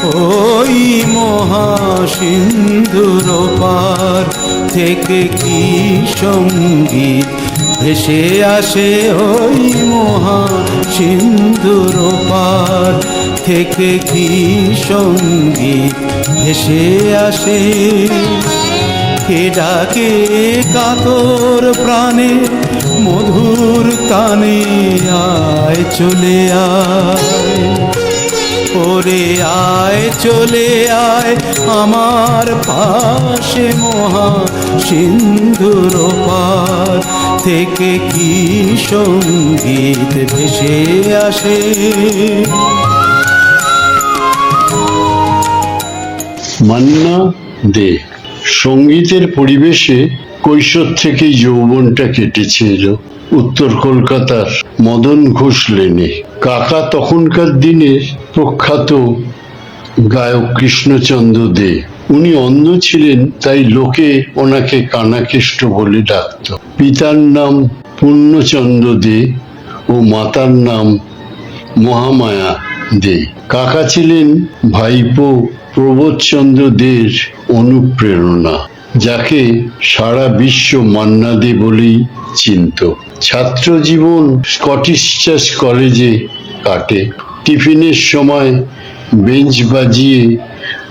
ওই মহাসিন্ধুর পার থেকে কি সঙ্গীত ভেসে আসে, ওই মহাসিন্ধুর পার থেকে কি সঙ্গীত ভেসে আসে। কে ডাকে কাতর প্রাণে মধুর তানে, আয় চলে আয়, ওরে আয় চলে আয় আমার পাশে, মহাসিন্ধুর পার থেকে কি সঙ্গীত ভেসে আসে। মান্না দে। সঙ্গীতের পরিবেশে কৈশোর থেকেই যৌবনটা কেটেছে এলো উত্তর কলকাতার মদন ঘোষ লেনে। কাকা তখনকার দিনের প্রখ্যাত গায়ক কৃষ্ণচন্দ্র দে। উনি অন্ধ ছিলেন, তাই লোকে ওনাকে কানাকেষ্ট বলে ডাকত। পিতার নাম পূর্ণচন্দ্র দে ও মাতার নাম মহামায়া দে। কাকা ছিলেন ভাইপো প্রবোধচন্দ্র দের অনুপ্রেরণা, যাকে সারা বিশ্ব মান্না দে বলেই চিনত। ছাত্র জীবন স্কটিশ চার্চ কলেজে কাটে। টিফিনের সময় বেঞ্চ বাজিয়ে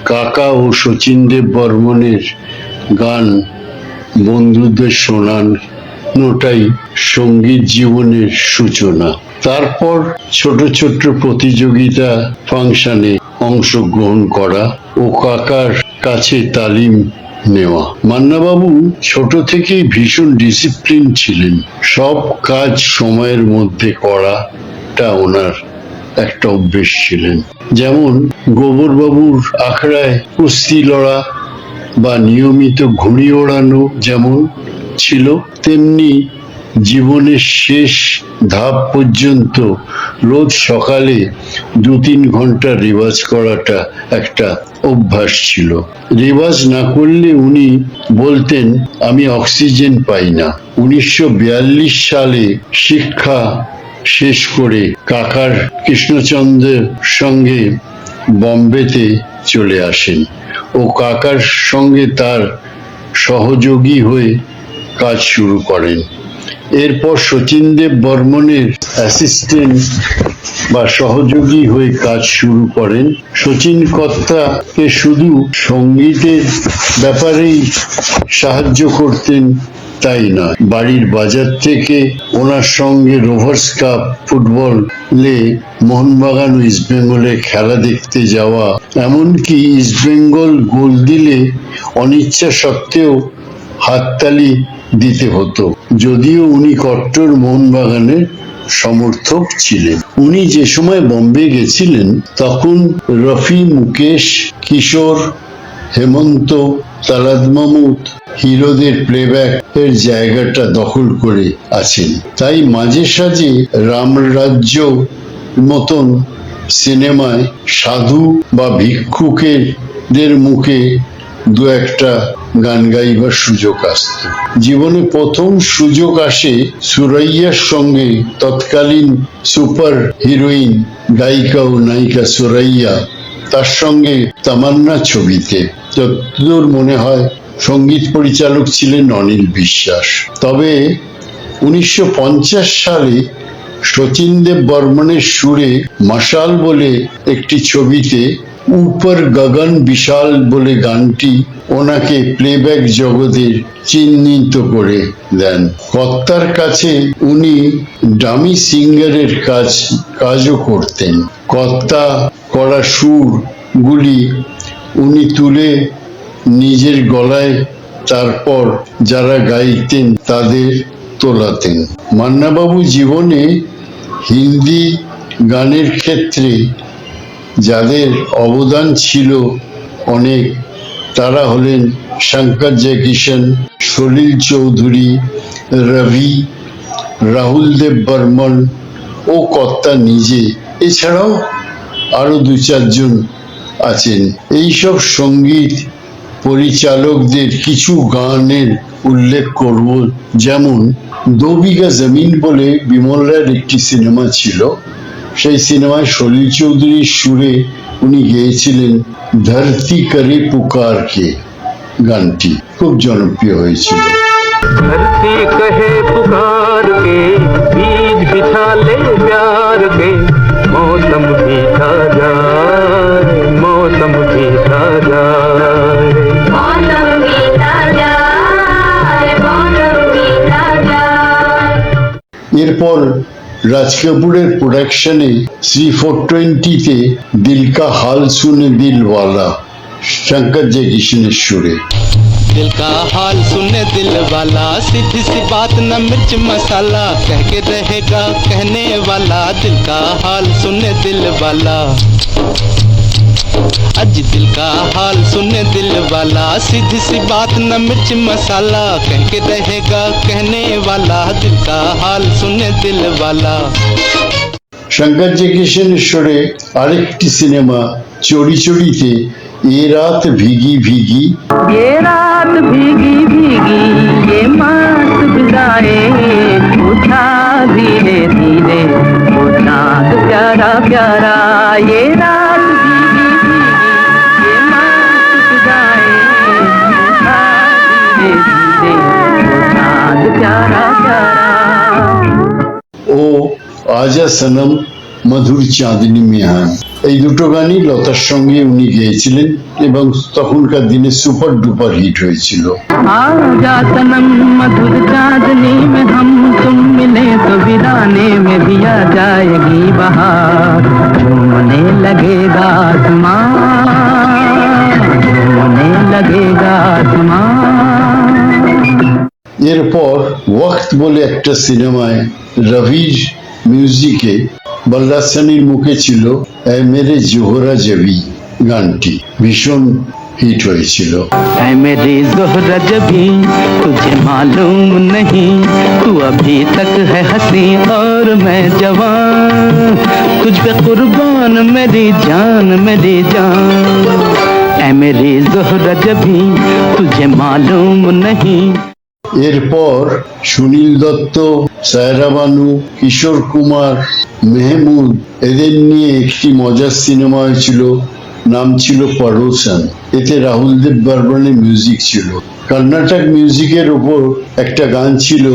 কাকা ও শচীন দেব বর্মনের গান বন্ধুদের শোনানোটাই সঙ্গীত জীবনের সূচনা। তারপর ছোট ছোট প্রতিযোগিতা ফাংশনে অংশগ্রহণ করা ও কাকার কাছে তালিম নেওয়া। মান্নাবাবু ছোট থেকেই ভীষণ ডিসিপ্লিন ছিলেন। সব কাজ সময়ের মধ্যে করাটা ওনার একটা অভ্যেস ছিলেন। যেমন গোবরবাবুর আখড়ায় কুস্তি লড়া বা নিয়মিত ঘুড়ি ওড়ানো যেমন ছিল, তেমনি জীবনের শেষ ধাপ পর্যন্ত রোজ সকালে 2-3 ঘন্টা রেওয়াজ করাটা একটা অভ্যাস ছিল। রেওয়াজ না করলে উনি বলতেন, আমি অক্সিজেন পাই না। 1942 সালে শিক্ষা শেষ করে কাকার কৃষ্ণচন্দ্রের সঙ্গে বম্বেতে চলে আসেন ও কাকার সঙ্গে তার সহযোগী হয়ে কাজ শুরু করেন। এরপর শচীন দেব বর্মনের অ্যাসিস্ট্যান্ট বা সহযোগী হয়ে কাজ শুরু করেন। শচীন কর্তাকে শুধু সঙ্গীতের ব্যাপারেই সাহায্য করতেন তাই নয়, বাড়ির বাজার থেকে ওনার সঙ্গে রোভার্স কাপ ফুটবলে মোহনবাগান ও ইস্টবেঙ্গলে খেলা দেখতে যাওয়া, এমনকি ইস্টবেঙ্গল গোল দিলে অনিচ্ছা সত্ত্বেও হাততালি দিতে হতো, যদিও উনি কট্টর মোহনবাগানের সমর্থক ছিলেন। উনি যে সময় বম্বে গেছিলেন তখন রফি, মুকেশ, কিশোর, হেমন্ত, তালাদ মাহমুদ হিরোদের প্লেব্যাক এর জায়গাটা দখল করে আছেন। তাই মাঝে সাঝে রামরাজ্য মতন সিনেমায় সাধু বা ভিক্ষুকের মুখে দু একটা গান গাইবার সুযোগ আসত। জীবনে প্রথম সুযোগ আসে সুরাইয়ার সঙ্গে, তৎকালীন সুপার হিরোইন গায়িকা ও নায়িকা সুরাইয়া, তার সঙ্গে তামান্না ছবিতে। যতদূর মনে হয় সঙ্গীত পরিচালক ছিলেন অনিল বিশ্বাস। তবে 1950 সালে শচীন দেব বর্মনের সুরে মাশাল বলে একটি ছবিতে উপর গগন বিশাল বলে গানটি ওনাকে প্লেব্যাক জগতের চিহ্নিত করে দেন। কর্তার কাছে উনি ডামি সিঙ্গারের কাজও করতেন। কর্তা করা সুরগুলি উনি তুলে নিজের গলায়, তারপর যারা গাইতেন তাদের তোলাতেন। মান্নাবাবু জীবনে হিন্দি গানের ক্ষেত্রে যাদের অবদান ছিল অনেক, তারা হলেন শঙ্কর জয়কিশন, সলিল চৌধুরী, রবি, রাহুল দেব বর্মন ও কর্তা নিজে। এছাড়াও আরো 2-4 জন আছেন। এইসব সঙ্গীত পরিচালকদের কিছু গানের উল্লেখ করব, যেমন 2 বিঘা জমিন বলে বিমল রায়ের একটি সিনেমা ছিল, সেই সিনেমায় সলিল চৌধুরীর সুরে উনি গেয়েছিলেন ধরতি করে পুকার কে গানটি খুব জনপ্রিয় হয়েছিল। धरती कहे पुकार के बीज बिछा ले प्यार के मौसम बीता जाए मौसम बीता जाए मौसम बीता जाए मौसम बीता जाए। এরপর রাজ কাপুরের প্রোডাকশনে শ্রী 420-তে দিল কা হাল সুনে দিলওয়ালা শঙ্কর জয়কিশনের সুরে। दिल का हाल सुने दिल वाला, सीधी सी बात न मिर्च मसाला, कह के रहेगा कहने वाला, दिल का हाल सुने दिल वाला। अज दिल का हाल सुने दिल वाला, सीधी सी बात न मिर्च मसाला, कह के रहेगा कहने वाला, दिल का हाल सुने दिल वाला। শঙ্কর জয়কিশনের সুরে আরেকটি সিনেমা চোরি চোরিতে এ রাত ভিগি ভিগি, ये रात भीगी भीगी ये मस्त बिदाए उठा धीरे धीरे उठा प्यारा प्यारा ये रात भीगी भीगी ये मस्त बिदाए उठा धीरे धीरे उठा प्यारा प्यारा। ও আজা সনম মধুর চাঁদনি মেহান, এই দুটো গানই লতার সঙ্গে উনি গেয়েছিলেন এবং তখনকার দিনে সুপার ডুপার হিট হয়েছিল। आजा सनम मधुर चांदनी में हम तुम मिले तो वीराने में भी आ जाएगी बहार, झूमने लगेगा आसमान झूमने लगेगा आसमान। এরপর ওয়াক্ত বলে একটা সিনেমায় রবির মিউজিকে বল্লা সানির মুখে ছিল এ মেরে জোহরা জবি গানটি ভীষণ হিট হয়েছিল। ऐ मेरी ज़ोहरा जबी तुझे मालूम नहीं तू अभी तक है हंसी और मैं जवान, तुझ पे कुर्बान मेरी जान मेरी जान। ऐ मेरी ज़ोहरा जबी तुझे मालूम नहीं। এরপর সুনীল দত্ত, সায়রা বানু, কিশোর কুমার, মেহমুদ এদের নিয়ে একটি মজার সিনেমা হয়েছিল, নাম ছিল পড়োসন। এতে রাহুল দেব বর্মনের মিউজিক ছিল। কর্ণাটক মিউজিকের ওপর একটা গান ছিল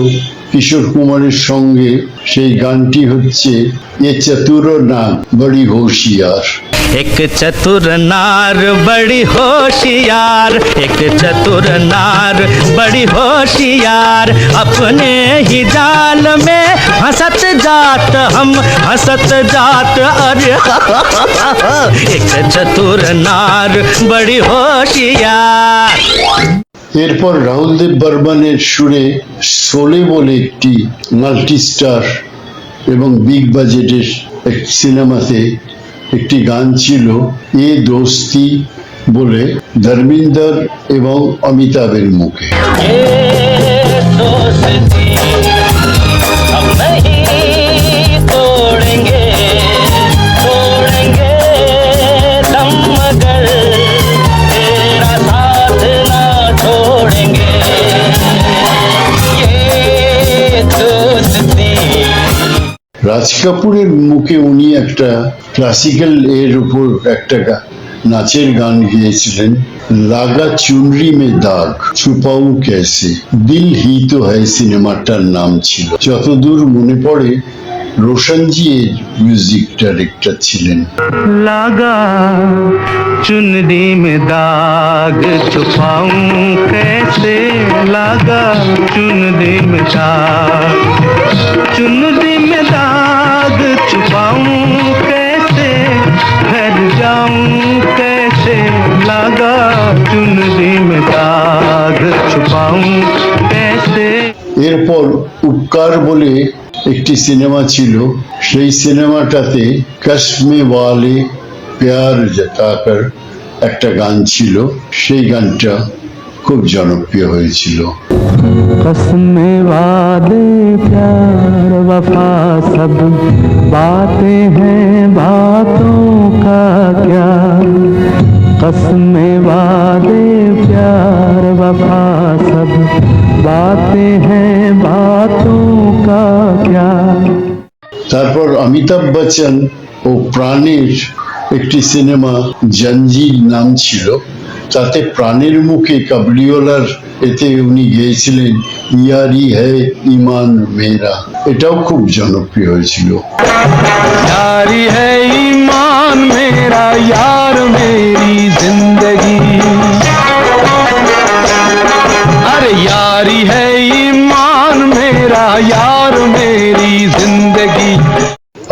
কিশোর কুমারের সঙ্গে, সেই গানটি হচ্ছে এ চতুর না বড়ি হোশিয়ার। एक चतुर नार बड़ी होशियार, एक चतुर नार बड़ी होशियार, अपने ही जाल में हंसत जात हम हंसत जात, अरे एक चतुर नार बड़ी होशियार। এরপর রাহুল দেব বর্মনের সুরে শোলে বলে একটি মাল্টি স্টার এবং বিগ বাজেটের এক সিনেমাতে একটি গান ছিল এ দোস্তি বলে ধর্মিন্দর এবং অমিতাভের মুখে। রাজ কাপুরের মুখে উনি একটা ক্লাসিক্যাল এর উপর একটা নাচের গান গিয়েছিলেন, লাগা চুনরি মে দাগ ছুপাউ কেসে, দিল হি তো হ্যায় সিনেমাটার নাম ছিল। যতদূর মনে পড়ে রোশনজি এর মিউজিক ডাইরেক্টর ছিলেন। लगा चुनरी में दाग छुपाऊं कैसे, लगा चुनरी में दाग चुनरी में दाग छुपाऊं कैसे, घर जाऊं कैसे, लगा चुनरी में दाग छुपाऊं कैसे। এরপর উপকার বলে একটি সিনেমা ছিল, সেই সিনেমাটাতে কসমে ওয়ালে প্যার জতাকর একটা গান ছিল, সেই গানটা খুব জনপ্রিয় হয়েছিল। कसमें वादे प्यार वफा सब बातें हैं बातों का क्या, कसमें वादे प्यार वफा सब बातें हैं बातों का क्या। তারপর অমিতাভ বচ্চন ও প্রাণের একটি সিনেমা জঞ্জির নাম ছিল, তাতে প্রাণের মুখে কাবুলিওয়ালার এতে উনি গেয়েছিলেন ইয়ারি হ্যায় ইমান মেরা, এটাও খুব জনপ্রিয় হয়েছিল। यारी है ईमान मेरा यार मेरी जिंदगी, अरे यारी है ईमान मेरा यार मेरी जिंदगी।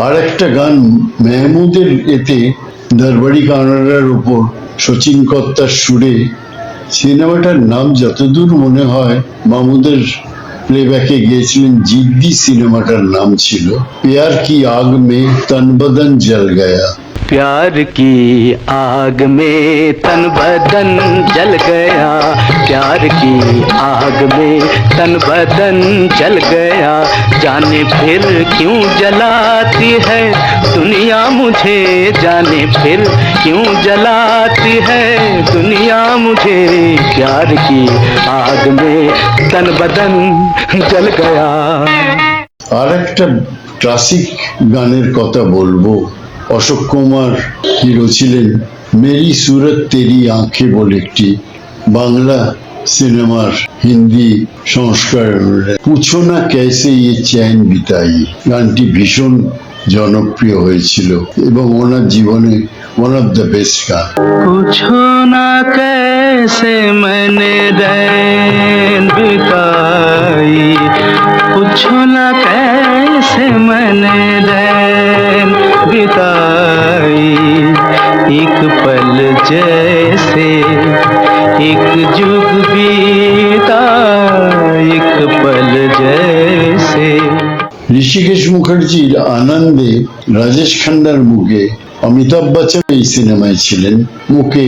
আর একটা গান মেহমুদের এতে দরবারি কানাডার উপর শচীন কর্তার সুরে, সিনেমাটার নাম যতদূর মনে হয় মাহমুদের প্লেব্যাকে গিয়েছিলেন জিদ্দি, সিনেমাটার নাম ছিল প্যার কি আগ মে তন বদন জল গয়া। प्यार की आग में तन बदन जल गया, प्यार की आग में तन बदन जल गया, जाने फिर क्यों जलाती है दुनिया मुझे, जाने फिर क्यों जलाती है दुनिया मुझे, प्यार की आग में तन बदन जल गया। আর একটা ক্লাসিক গানের কথা বলবো, অশোক কুমার হিরো ছিলেন মেরি সুরত তেরি আঁখে বলে একটি বাংলা সিনেমার হিন্দি সংস্কার, পুছো না ক্যাসে ইয়ে চ্যান বিতাই, গানটি ভীষণ জনপ্রিয় হয়েছিল এবং ওনার জীবনে ওয়ান অফ দ্য বেস্ট গান। पूछो ना कैसे मैंने रैन बिताई, पूछो ना कैसे मैंने रैन बिताई, एक पल जैसे एक जुग बीता, एक पल जैसे। ঋষিকেশ মুখার্জির আনন্দে রাজেশ খান্নার মুখে অমিতাভ বচ্চন এই সিনেমায় ছিলেন, মুখে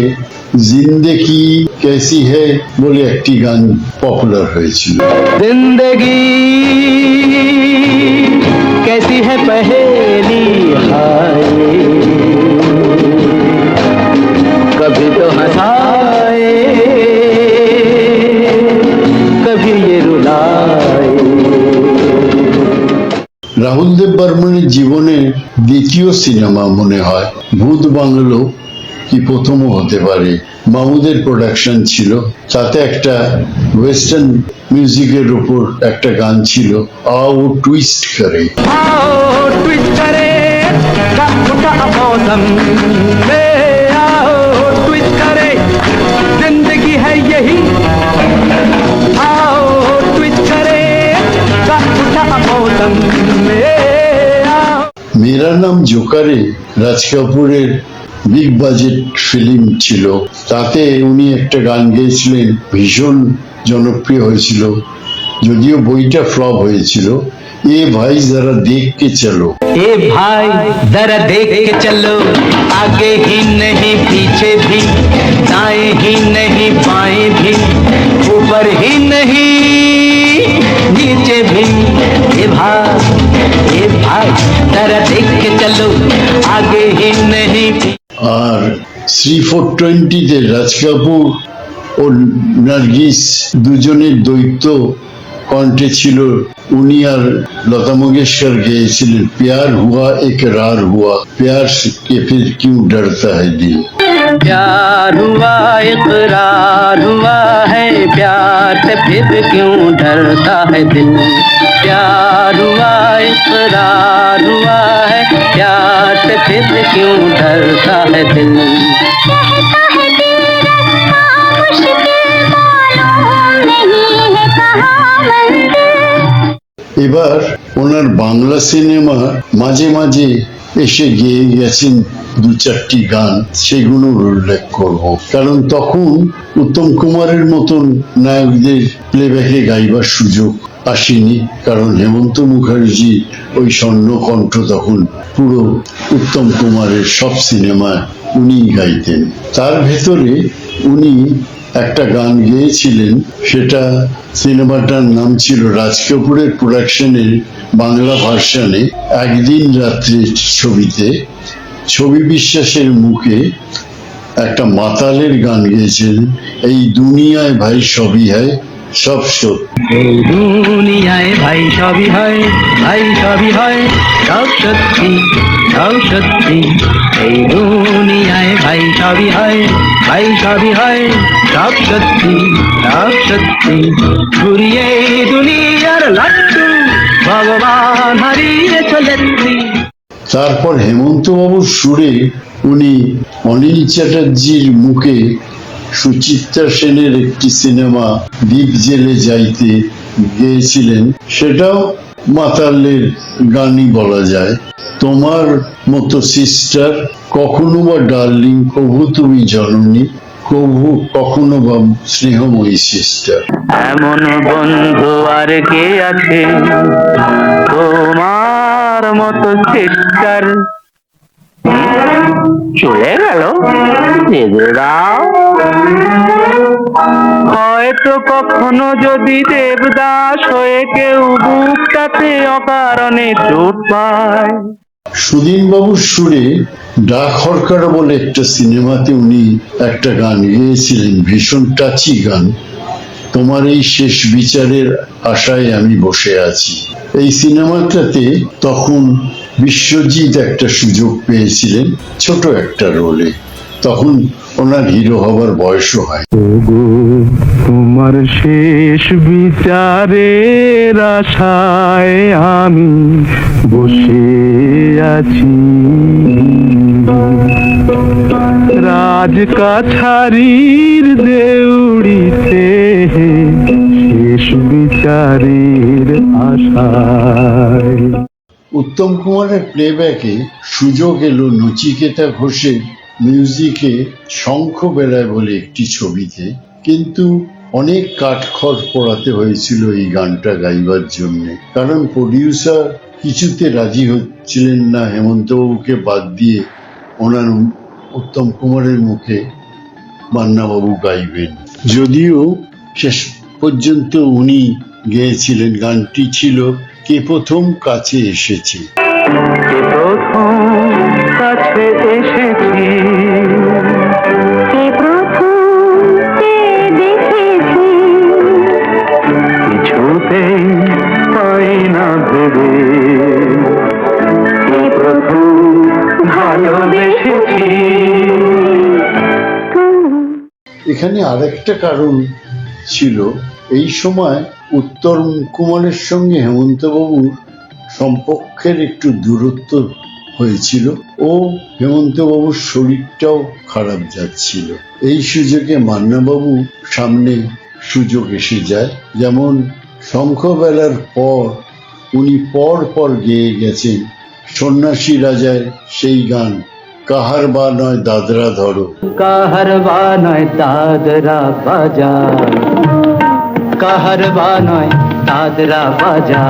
জিন্দেগি কেসি হে বলে একটি গান পপুলার হয়েছিল। जिंदगी कैसी है पहेली हाय, कभी तो हंसाए कभी ये रुलाए। রাহুল দেব বর্মনের জীবনের দ্বিতীয় সিনেমা মনে হয় ভূত বাংলো কি প্রথমও হতে পারে, মাহমুদের প্রোডাকশন ছিল, তাতে একটা ওয়েস্টার্ন মিউজিকের উপর একটা গান ছিল আও টুইস্ট করে। आओ ट्विस्ट करे कब उठा मौसम में, आओ ट्विस्ट करे जिंदगी है यही, आओ ट्विस्ट करे कब उठा मौसम में, आओ। মেরা নাম জোকারে রাজ কাপুরের বিগ বাজেট ফিল্ম ছিল, তাতে উনি একটা গান গেয়েছিলেন, ভীষণ জনপ্রিয় হয়েছিল, যদিও বইটা ফ্লপ হয়েছিল, এ ভাই যারা দেখকে চলো। ए भाई जरा देख के चलो, आगे ही नहीं पीछे भी, दाएं ही नहीं बाएं भी, ऊपर ही नहीं नीचे भी, ए भाई जरा देख के चलो, आगे ही नहीं আর শ্রী 420-তে রাজ কাপুর ও নার্গিস দুজনের দ্বৈত কণ্ঠে ছিল, উনি আর লতা মঙ্গেশকর গেয়েছিলেন প্যার হুয়া একরার হুয়া, প্যার কে ফির কিউ ডরতা है दिल। प्यार हुआ इकरार हुआ है, प्यार से फिर क्यों डरता है दिल, प्यार हुआ इकरार हुआ है, प्यार से फिर क्यों डरता है दिल। এবার ওনার বাংলা সিনেমা মাঝে মাঝে এসে গেয়ে গেছেন দু চারটি গান, সেগুলোর উল্লেখ করব, কারণ তখন উত্তম কুমারের মতন নায়কদের প্লেব্যাকে গাইবার সুযোগ আসেনি, কারণ হেমন্ত মুখার্জি ওই স্বর্ণকণ্ঠ তখন পুরো উত্তম কুমারের সব সিনেমায় উনিই গাইতেন। তার ভেতরে উনি একটা গান গেয়েছিলেন, সেটা সিনেমাটার নাম ছিল রাজ কাপুরের প্রোডাকশনের বাংলা ভার্সনে একদিন রাত্রে ছবিতে ছবি বিশ্বাসের মুখে একটা মাতালের গান গেয়েছেন, এই দুনিয়ায় ভাই সবই হয় সব সত্যি। এই দুনিয়ায় ভাই সবই হয়, ভাই সবই হয়, সব সত্যি, সব সত্যি। এই দুনিয়ায় ভাই সবই হয়, ভাই সবই হয়, সব সত্যি, সব সত্যি। ঘুরিয়ে দুনিয়ার লাট্টু ভগবান হারিয়ে চলেছি। তারপর হেমন্তবাবুর সুরে উনি অনিল চ্যাটার্জির মুখে সুচিত্রা সেনের একটি সিনেমা দ্বীপ জেলে যাইতে গেয়েছিলেন, সেটাও মাতালের গানই বলা যায়। তোমার মতো সিস্টার, কখনো বা ডার্লিং, কভু তুমি জননী, কভু কখনো বা স্নেহময়ী সিস্টার। এমন বন্ধু আর কে আছে তোমার মতো সিস্টার? চলে গেল, যেতে দাও। হয়তো কখনো যদি দেবদাস হয়ে কেউ বুকটাতে অকারণে চোট পায়। সুধীন বাবুর সুরে ডাক হরকার বলে একটা সিনেমাতে উনি একটা গান গেয়েছিলেন, ভীষণ টাচি গান, তোমার এই শেষ বিচারের আশায় আমি বসে আছি। এই সিনেমাটাতে তখন বিশ্বজিৎ একটা সুযোগ পেয়েছিলেন ছোট একটা রোলে, তখন ওনার হিরো হবার বয়সও হয়। ওগো তোমার শেষ বিচারের আশায় আমি বসে আছি, রাজ কাছারির দেউড়িতে শেষ বিচারের আশায়। উত্তম কুমারের প্লেব্যাকে সুযোগ এলো নচিকেতা ঘোষের মিউজিকে শঙ্খ বেলায় বলে একটি ছবিতে, কিন্তু অনেক কাঠখড় পোড়াতে হয়েছিল এই গানটা গাইবার জন্য, কারণ প্রডিউসার কিছুতে রাজি হচ্ছিলেন না হেমন্তবাবুকে বাদ দিয়ে ওনার উত্তম কুমারের মুখে মান্নাবাবু গাইবেন। যদিও শেষ পর্যন্ত উনি গেয়েছিলেন, গানটি ছিল কে প্রথম কাছে এসেছে। কে প্রথম কাছে এসেছি, কে প্রথম কে দেখেছি, কিছুতে পাই না ভেবে, কে প্রথম ভালোবেসেছি। এখানে আরেকটা কারণ ছিল, এই সময় উত্তম কুমারের সঙ্গে হেমন্তবাবুর সম্পর্কের একটু দূরত্ব হয়েছিল ও হেমন্তবাবুর শরীরটাও খারাপ যাচ্ছিল। এই সুযোগে মান্নাবাবু সামনে সুযোগ এসে যায়, যেমন শঙ্খবেলার পর উনি পর পর গেয়ে গেছেন সন্ন্যাসী রাজার সেই গান, কাহার বা নয় দাদরা ধরো। কাহার বা নয় দাদরা বাজা, কাহার বা নয় দাদরা বাজা,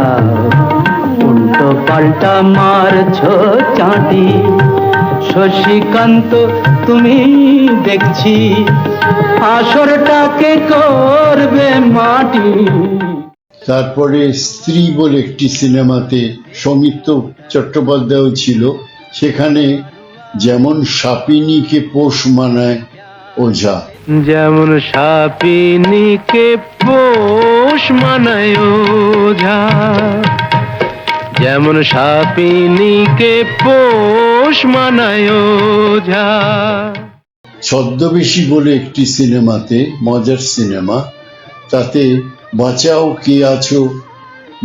উল্টো পাল্টা মারছো চাঁটি, শশীকান্ত তুমি দেখছি আসরটাকে করবে মাটি। তারপরে স্ত্রী বলে একটি সিনেমাতে সৌমিত্র চট্টোপাধ্যায়ও ছিল, সেখানে যেমন সাপিনীকে পোষ মানায় ওঝা, যেমন সাপিনীকে পোষ মানায় ওঝা, যেমন সাপিনীকে পোষ মানায় ওঝা। ছদ্মবেশী বলে একটি সিনেমাতে, মজার সিনেমা, তাতে বাঁচাও কে আছো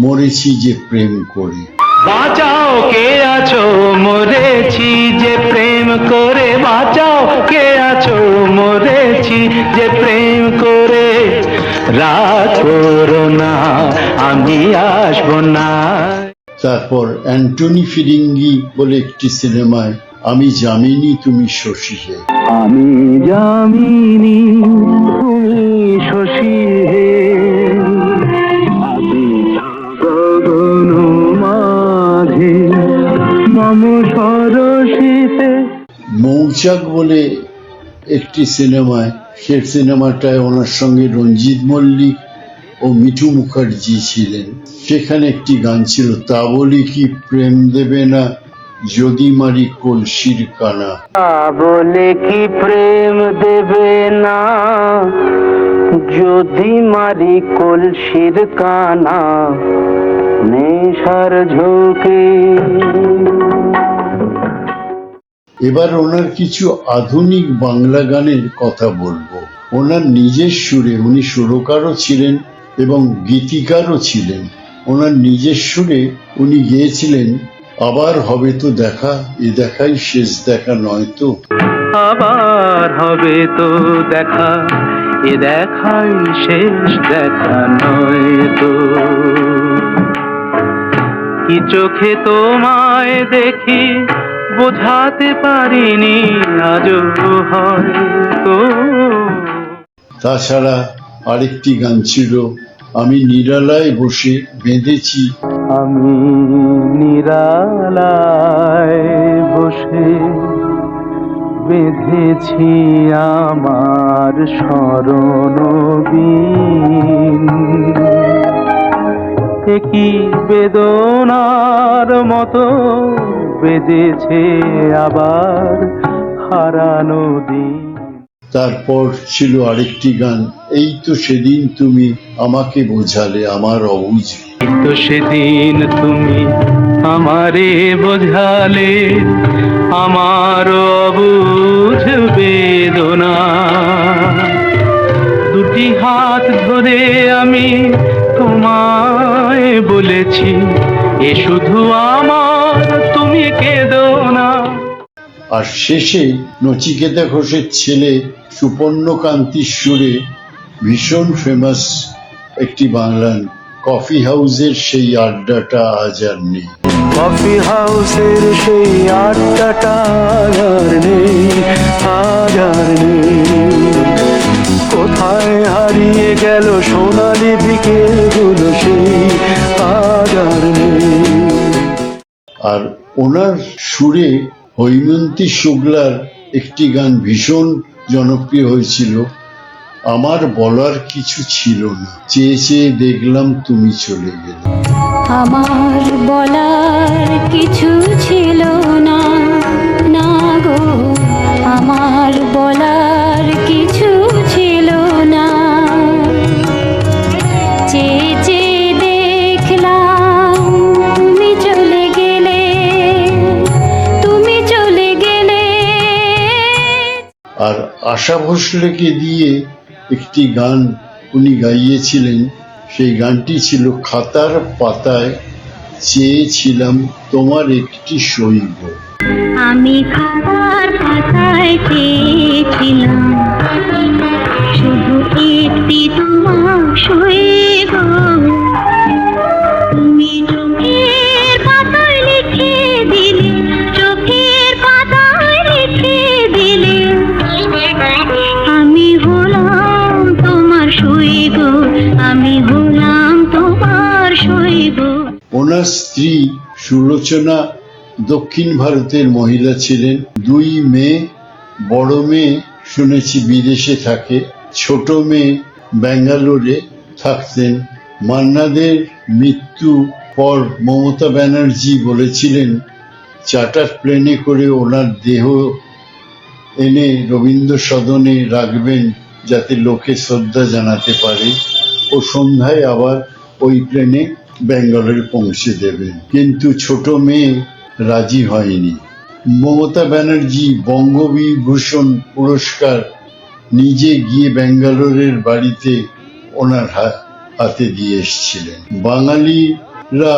মরেছি যে প্রেম করে। বাঁচাও কে আছো মরেছি যে প্রেম করে, বাঁচাও কে আছো মরেছি যে প্রেম করে, রাত করো না আমি আসবো না। তারপর অ্যান্টনি ফিরিঙ্গি বলে একটি সিনেমায়, আমি জামিনী তুমি শশী হে। আমি জামিনী তুমি শশী হে, আমি গগন মাঝে মম সরসিতে। মৌচাক বলে একটি সিনেমায়, সে সিনেমাটায় ওনার সঙ্গে রঞ্জিত মল্লিক ও মিঠু মুখার্জি ছিলেন, সেখানে একটি গান ছিল, তা বলি কি প্রেম দেবে না যদি মারি কলসির কানা। বলে কি প্রেম দেবে না যদি দিমারি কলসির কানা নেশার ঝোঁকে। এবার ওনার কিছু আধুনিক বাংলা গানের কথা বলবো। ওনার নিজের সুরে, উনি সুরকারও ছিলেন এবং গীতিকারও ছিলেন। ওনার নিজের সুরে উনি গেয়েছিলেন, আবার হবে তো দেখা, এ দেখাই শেষ দেখা নয় তো। আবার হবে তো দেখা, এ দেখাই শেষ দেখা নয় তো। কি চোখে তোমায় দেখি বোঝাতে পারিনি আজও হয়তো। তাছাড়া আরেকটি গান ছিল, আমি নিরালায় বসে বেঁধেছি। আমি নিরালায় বসে বেঁধেছি আমার স্মরণবীণ। কি বেদনার মতো বেজেছে আবার হারানো দিন। তারপর ছিল আরেকটি গান, এই তো সেদিন তুমি আমাকে বোঝালে আমার অবুঝ। এই তো সেদিন তুমি আমারে বোঝালে আমার অবুঝ বেদনা। দুটি হাত ধরে আমি তোমায় বলেছি, এ শুধু আমার, তুমি কেঁদো না। আর শেষে নচিকেতা ঘোষের ছেলে সুপর্ণকান্তির সুরে ভীষণ ফেমাস একটি বাংলান, কফি হাউসের সেই আড্ডাটা আজ আর নেই। কফি হাউসের সেই আড্ডাটা আর নেই, আজ আর নেই। কোথায় হারিয়ে গেল সোনালি বিকেলগুলো সেই, আজ আর নেই। আর ওনার সুরে হৈমন্তী শুক্লার একটি গান ভীষণ জনপ্রিয় হয়েছিল, আমার বলার কিছু ছিল না, চেয়ে চেয়ে দেখলাম তুমি চলে গেলে। আমার বলার কিছু ছিল না, না গো, আমার বলার কিছু ছিল না। চেয়ে চেয়ে দেখলাম তুমি চলে গেলে, তুমি চলে গেলে। আর আশা ভোসলেকে দিয়ে একটি গান উনি গাইয়েছিলেন, সেই গানটি ছিল খাতার পাতায় চেয়েছিলাম তোমার একটি সইব। আমি খাতার পাতায় চেয়েছিলাম শুধু একটি তোমার সইব। তুমি চোখের পাতায় লিখে দিলে, চোখের পাতায় লিখে দিলে, আমি হলাম তোমার সইব, আমি হলাম তোমার সইব। ওনার স্ত্রী সুলোচনা দক্ষিণ ভারতের মহিলা ছিলেন। দুই মেয়ে, বড় মেয়ে শুনেছি বিদেশে থাকে, ছোট মেয়ে ব্যাঙ্গালোরে থাকতেন। মান্নাদের মৃত্যু পর মমতা ব্যানার্জি বলেছিলেন চার্টার প্লেনে করে ওনার দেহ এনে রবীন্দ্র সদনে রাখবেন যাতে লোকে শ্রদ্ধা জানাতে পারে, ও সন্ধ্যায় আবার ওই প্লেনে ব্যাঙ্গালোরে পৌঁছে দেবেন। কিন্তু ছোট মেয়ে রাজি হয়নি। মমতা ব্যানার্জি বঙ্গবিভূষণ পুরস্কার নিজে গিয়ে ব্যাঙ্গালোরের বাড়িতে ওনার হাতে দিয়ে এসেছিলেন। বাঙালিরা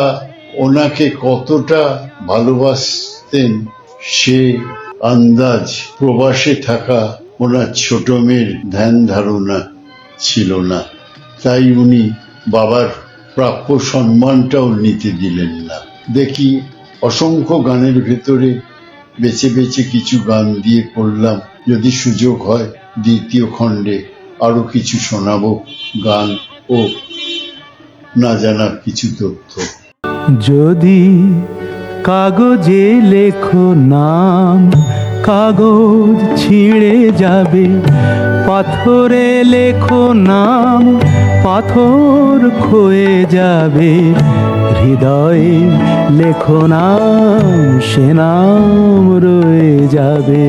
ওনাকে কতটা ভালোবাসতেন সে আন্দাজ প্রবাসে থাকা ওনার ছোট মেয়ের ধ্যান ধারণা ছিল না, তাই উনি বাবার প্রাপ্য সম্মানটাও নিতে দিলেন না। দেখি অসংখ্য গানের ভেতরে বেছে বেছে কিছু গান দিয়ে করলাম, যদি সুযোগ হয় দ্বিতীয় খণ্ডে আরো কিছু শোনাবো গান ও না জানা কিছু তথ্য। যদি কাগজে লেখো নাম, কাগজ ছিঁড়ে যাবে, পাথরে লেখো নাম, পাথর ক্ষয়ে যাবে, হৃদয়ে লেখো নাম, সে নাম রয়ে যাবে।